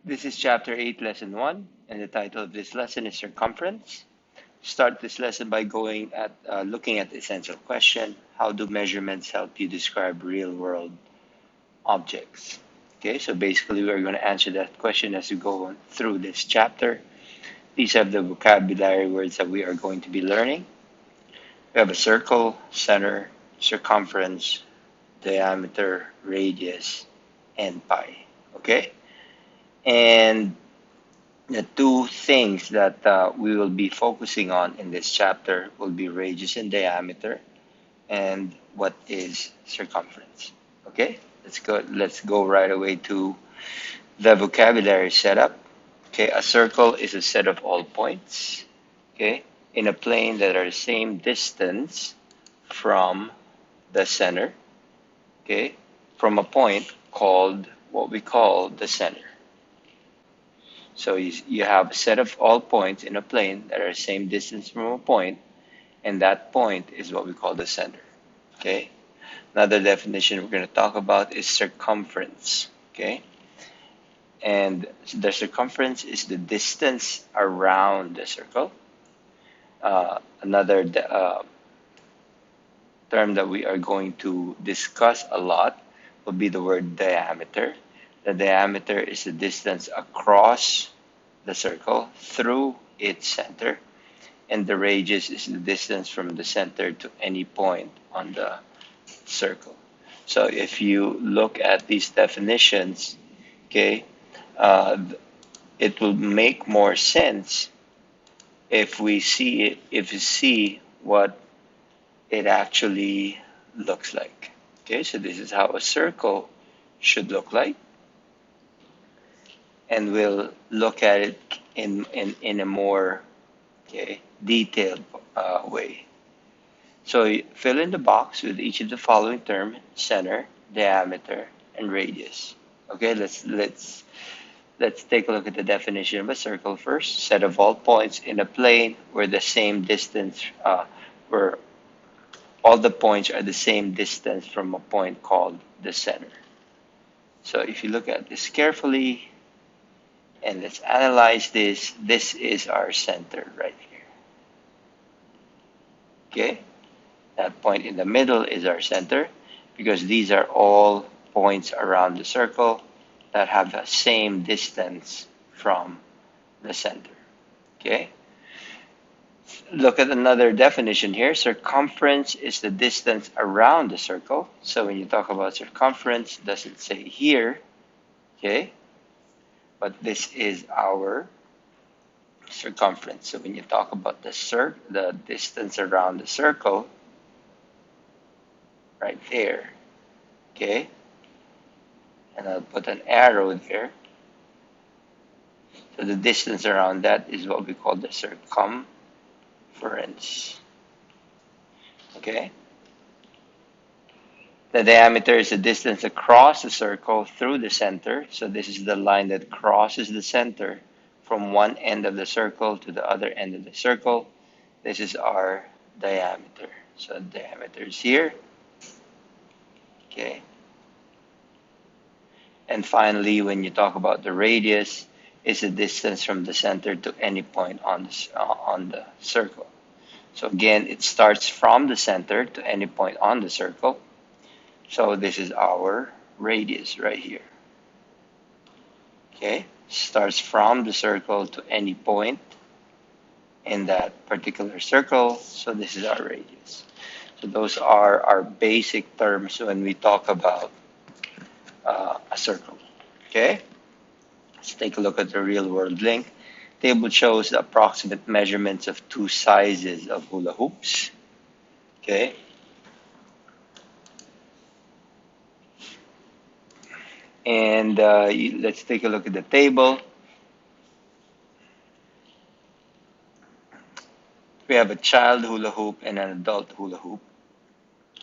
This is Chapter 8, Lesson 1, and the title of this lesson is Circumference. Start this lesson by looking at the essential question: how do measurements help you describe real-world objects? Okay, so basically we're going to answer that question as we go through this chapter. These are the vocabulary words that we are going to be learning. We have a circle, center, circumference, diameter, radius, and pi. Okay? And the two things that we will be focusing on in this chapter will be radius and diameter, and what is circumference. Okay, Let's go right away to the vocabulary setup. Okay, a circle is a set of all points. Okay, in a plane that are the same distance from the center. Okay, from a point called what we call the center. So you have a set of all points in a plane that are the same distance from a point, and that point is what we call the center. Okay. Another definition we're going to talk about is circumference. Okay. And the circumference is the distance around the circle. Another term that we are going to discuss a lot will be the word diameter. The diameter is the distance across the circle through its center, and the radius is the distance from the center to any point on the circle. So if you look at these definitions, okay, uh, it will make more sense if we see what it actually looks like. Okay, so this is how a circle should look like, and we'll look at it in a more detailed way. So fill in the box with each of the following terms: center, diameter, and radius. Okay, let's take a look at the definition of a circle first. Set of all points in a plane where the same distance, where all the points are the same distance from a point called the center. So if you look at this carefully, and let's analyze this. This is our center right here. Okay? That point in the middle is our center because these are all points around the circle that have the same distance from the center. Okay? Look at another definition here. Circumference is the distance around the circle. So when you talk about circumference, it doesn't say here. Okay? But this is our circumference. So when you talk about the distance around the circle, right there, okay, and I'll put an arrow there. So the distance around that is what we call the circumference. Okay. The diameter is the distance across the circle through the center. So this is the line that crosses the center from one end of the circle to the other end of the circle. This is our diameter. So the diameter is here. Okay. And finally, when you talk about the radius, it's the distance from the center to any point on the circle. So again, it starts from the center to any point on the circle. So this is our radius right here. Okay, starts from the circle to any point in that particular circle. So this is our radius. So those are our basic terms when we talk about a circle. Okay, let's take a look at the real world link. Table shows the approximate measurements of two sizes of hula hoops. Okay. And let's take a look at the table. We have a child hula hoop and an adult hula hoop.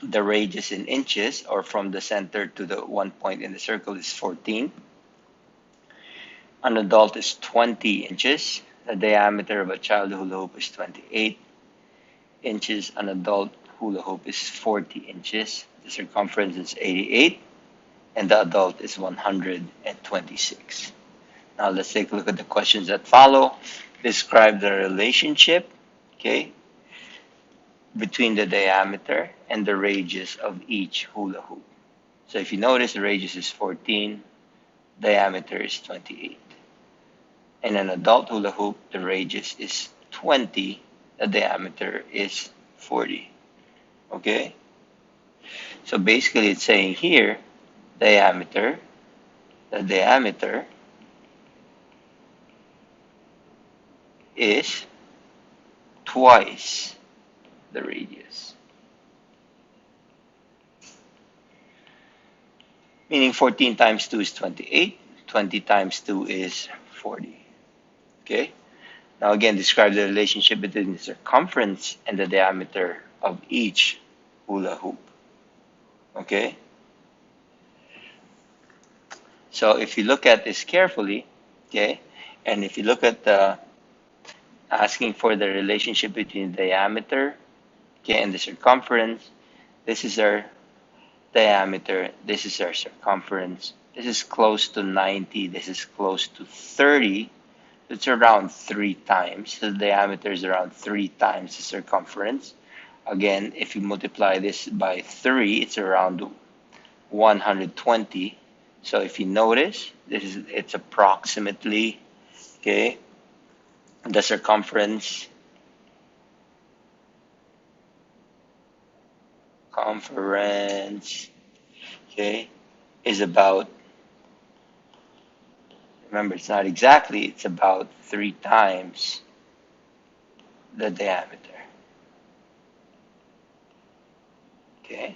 The radius in inches, or from the center to the one point in the circle, is 14. An adult is 20 inches. The diameter of a child hula hoop is 28 inches. An adult hula hoop is 40 inches. The circumference is 88. And the adult is 126. Now let's take a look at the questions that follow. Describe the relationship, okay, between the diameter and the radius of each hula hoop. So if you notice, the radius is 14, diameter is 28. In an adult hula hoop, the radius is 20, the diameter is 40. Okay? So basically it's saying here, diameter, the diameter is twice the radius. Meaning 14 times 2 is 28, 20 times 2 is 40. Okay? Now again, describe the relationship between the circumference and the diameter of each hula hoop. Okay? So if you look at this carefully, okay, and if you look at the asking for the relationship between the diameter, okay, and the circumference, this is our diameter, this is our circumference, this is close to 90, this is close to 30, it's around 3 times. So the diameter is around 3 times the circumference. Again, if you multiply this by 3, it's around 120. So if you notice, it's approximately, okay, the circumference okay, is about, remember, it's not exactly, it's about 3 times the diameter. Okay.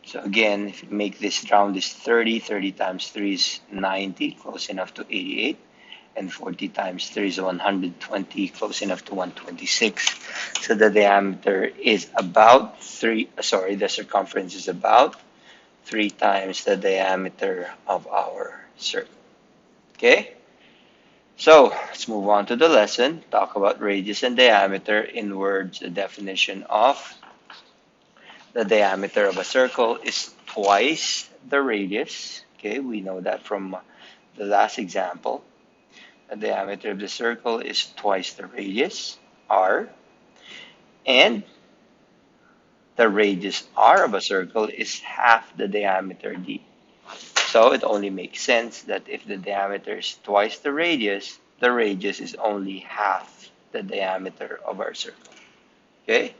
So again, if you make this round is 30, 30 times 3 is 90, close enough to 88, and 40 times 3 is 120, close enough to 126. So the diameter is about the circumference is about 3 times the diameter of our circle. Okay? So let's move on to the lesson. Talk about radius and diameter. In words, the definition of the diameter of a circle is twice the radius. Okay, we know that from the last example. The diameter of the circle is twice the radius, r, and the radius r of a circle is half the diameter d. So it only makes sense that if the diameter is twice the radius is only half the diameter of our circle. Okay?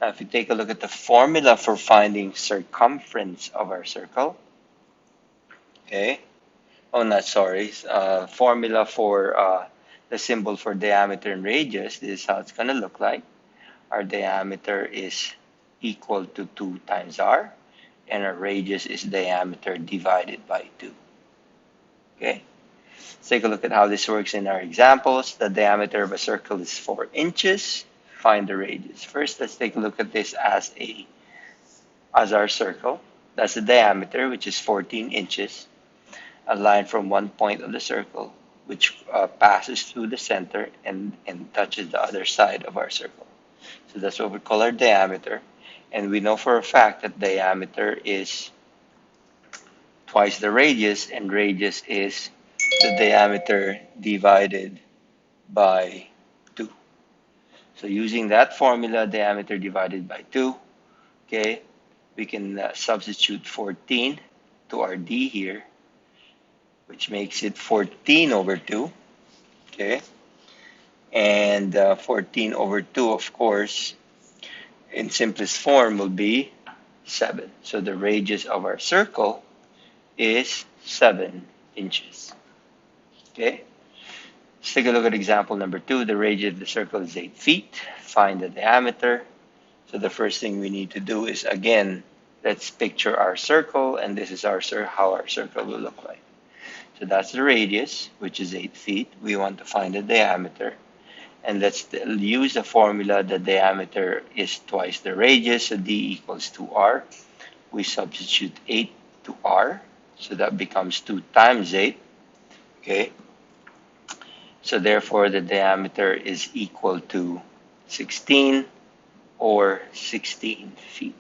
Now, if you take a look at the formula for finding circumference of our circle, okay, formula for the symbol for diameter and radius, this is how it's going to look like. Our diameter is equal to 2 times r, and our radius is diameter divided by 2. Okay, let's take a look at how this works in our examples. The diameter of a circle is 4 inches. Find the radius. First, let's take a look at this as our circle. That's the diameter, which is 14 inches. A line from one point of the circle, which passes through the center and touches the other side of our circle. So that's what we call our diameter. And we know for a fact that diameter is twice the radius, and radius is the diameter divided by 2. So using that formula, diameter divided by 2, okay, we can substitute 14 to our d here, which makes it 14 over 2, okay? And 14 over 2, of course, in simplest form will be 7. So the radius of our circle is 7 inches, okay? Let's take a look at example number 2. The radius of the circle is 8 feet. Find the diameter. So the first thing we need to do is, again, let's picture our circle, and this is how our circle will look like. So that's the radius, which is 8 feet. We want to find the diameter. And let's use the formula. The diameter is twice the radius, so d equals 2r. We substitute 8 to r, so that becomes 2 times 8. Okay. So therefore, the diameter is equal to 16 or 16 feet.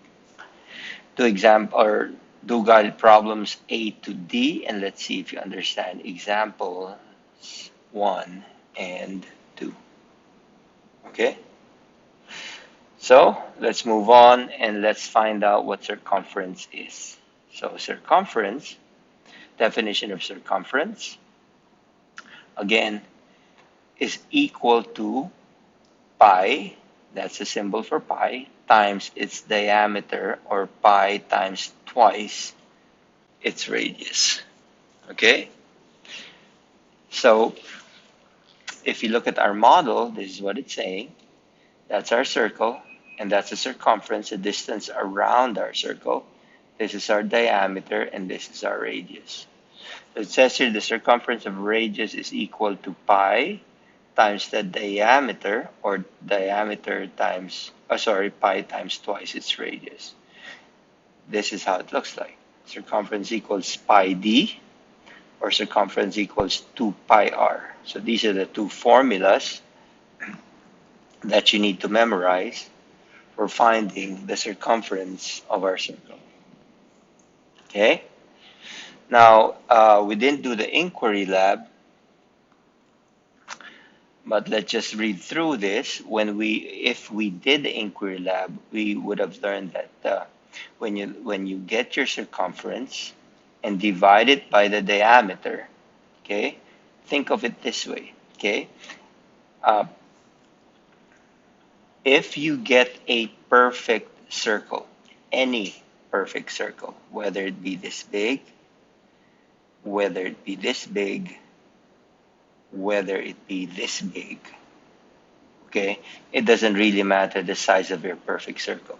Do guided problems A to D, and let's see if you understand example 1 and 2. Okay, so let's move on and let's find out what circumference is. So circumference, definition of circumference, again, is equal to pi, that's the symbol for pi, times its diameter, or pi times twice its radius. Okay? So if you look at our model, this is what it's saying. That's our circle, and that's the circumference, the distance around our circle. This is our diameter, and this is our radius. So it says here the circumference of radius is equal to pi times the diameter, or diameter times, pi times twice its radius. This is how it looks like. Circumference equals pi d, or circumference equals 2 pi r. So these are the two formulas that you need to memorize for finding the circumference of our circle. Okay? Now, we didn't do the inquiry lab, but let's just read through this. If we did the inquiry lab, we would have learned that when you get your circumference and divide it by the diameter, okay, think of it this way, okay. If you get a perfect circle, any perfect circle, whether it be this big, whether it be this big, whether it be this big, okay, it doesn't really matter the size of your perfect circle.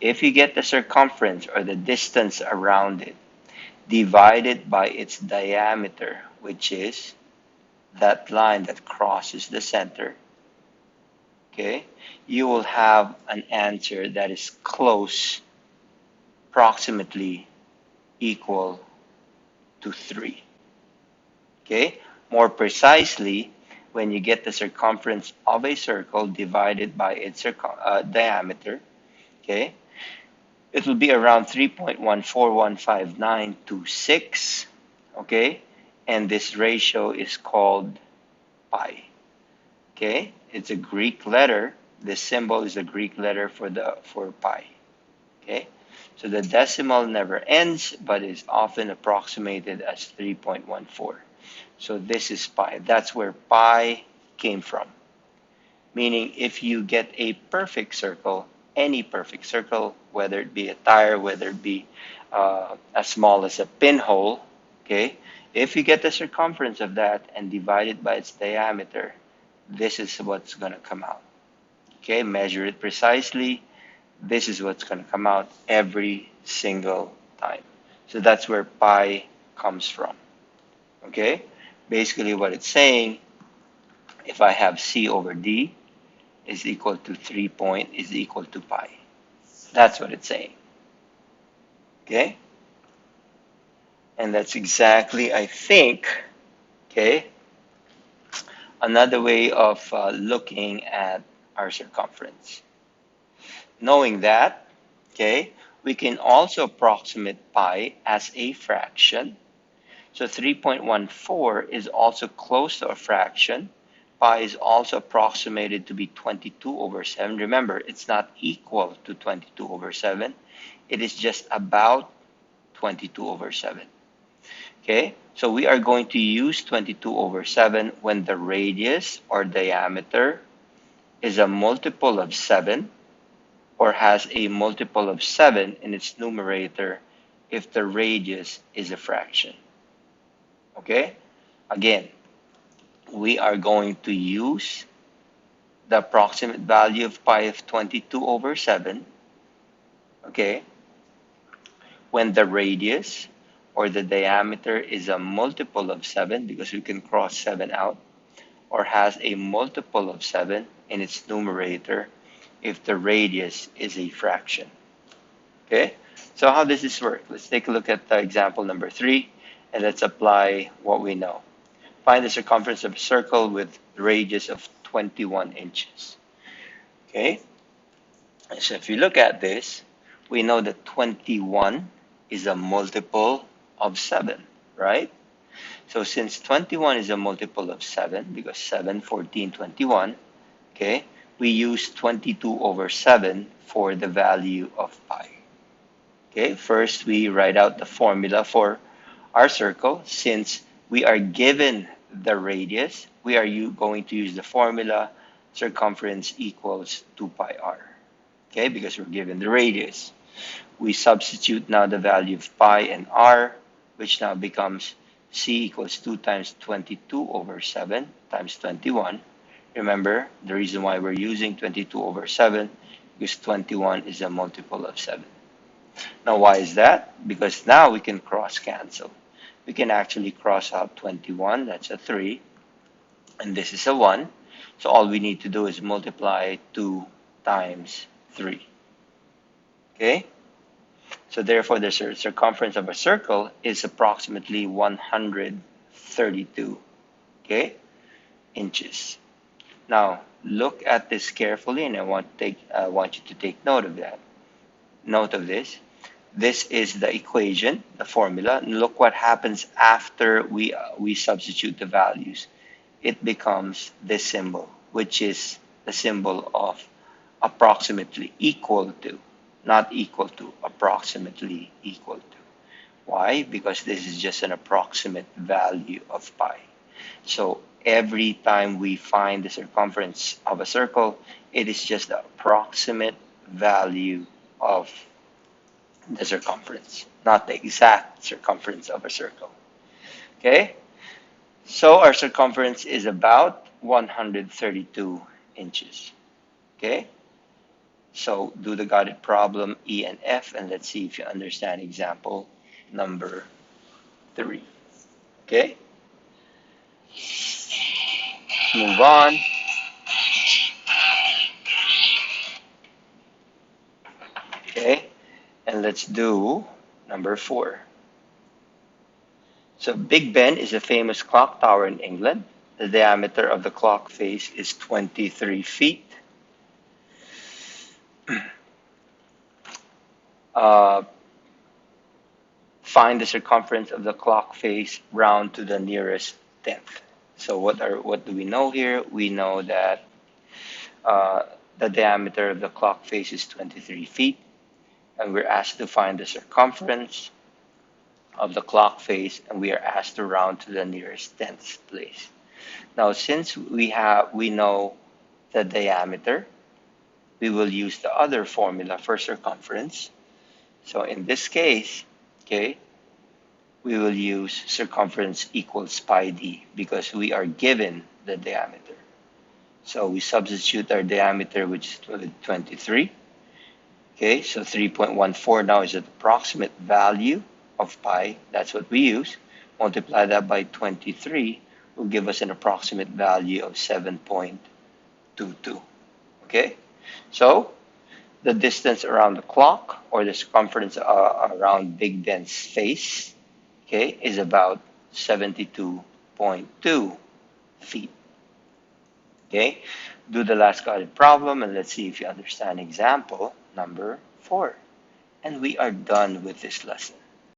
If you get the circumference, or the distance around it, divided by its diameter, which is that line that crosses the center, okay, you will have an answer that is close, approximately equal to 3. Okay, more precisely, when you get the circumference of a circle divided by its diameter, okay, it will be around 3.141596, okay, and this ratio is called pi. Okay, it's a Greek letter. This symbol is a Greek letter for pi. Okay, so the decimal never ends, but is often approximated as 3.14. So this is pi. That's where pi came from. Meaning, if you get a perfect circle, any perfect circle, whether it be a tire, whether it be as small as a pinhole, okay, if you get the circumference of that and divide it by its diameter, this is what's going to come out. Okay, measure it precisely. This is what's going to come out every single time. So that's where pi comes from. Okay, basically what it's saying, if I have C over D is equal to 3 is equal to pi. That's what it's saying. Okay, and that's exactly, I think, okay, another way of looking at our circumference. Knowing that, okay, we can also approximate pi as a fraction. So 3.14 is also close to a fraction. Pi is also approximated to be 22 over 7. Remember, it's not equal to 22 over 7. It is just about 22 over 7. Okay, so we are going to use 22 over 7 when the radius, or diameter, is a multiple of 7, or has a multiple of 7 in its numerator if the radius is a fraction. Okay, again, we are going to use the approximate value of pi of 22 over 7, okay, when the radius, or the diameter, is a multiple of 7, because we can cross 7 out, or has a multiple of 7 in its numerator if the radius is a fraction. Okay, so how does this work? Let's take a look at example number 3, and let's apply what we know. Find the circumference of a circle with radius of 21 inches. Okay, so if you look at this, we know that 21 is a multiple of 7, right? So since 21 is a multiple of 7, because 7, 14, 21, okay, we use 22 over 7 for the value of pi. Okay, first we write out the formula for our circle. Since we are given the radius, we are going to use the formula circumference equals 2 pi r. Okay, because we're given the radius. We substitute now the value of pi and r, which now becomes c equals 2 times 22 over 7 times 21. Remember, the reason why we're using 22 over 7 because 21 is a multiple of 7. Now, why is that? Because now we can cross cancel. We can actually cross out 21, that's a 3, and this is a 1. So all we need to do is multiply 2 times 3. Okay? So therefore, the circumference of a circle is approximately 132, okay, inches. Now, look at this carefully, and I want you to take note of that. Note of this. This is the equation, the formula. And look what happens after we substitute the values. It becomes this symbol, which is the symbol of approximately equal to, not equal to, approximately equal to. Why? Because this is just an approximate value of pi. So every time we find the circumference of a circle, it is just the approximate value of the circumference, not the exact circumference of a circle. Okay? So our circumference is about 132 inches. Okay? So do the got it problem E and F, and let's see if you understand example number 3. Okay? Move on. Okay? And let's do number 4. So Big Ben is a famous clock tower in England. The diameter of the clock face is 23 feet. Find the circumference of the clock face round to the nearest tenth. So what do we know here? We know that the diameter of the clock face is 23 feet, and we're asked to find the circumference of the clock face, and we are asked to round to the nearest tenth place. Now, since we know the diameter, we will use the other formula for circumference. So in this case, okay, we will use circumference equals pi d because we are given the diameter. So we substitute our diameter, which is 23. Okay, so 3.14 now is the approximate value of pi. That's what we use. Multiply that by 23 will give us an approximate value of 7.22. Okay, so the distance around the clock, or the circumference around Big Ben's face, okay, is about 72.2 feet. Okay, do the last got it problem, and let's see if you understand example number 4. And we are done with this lesson.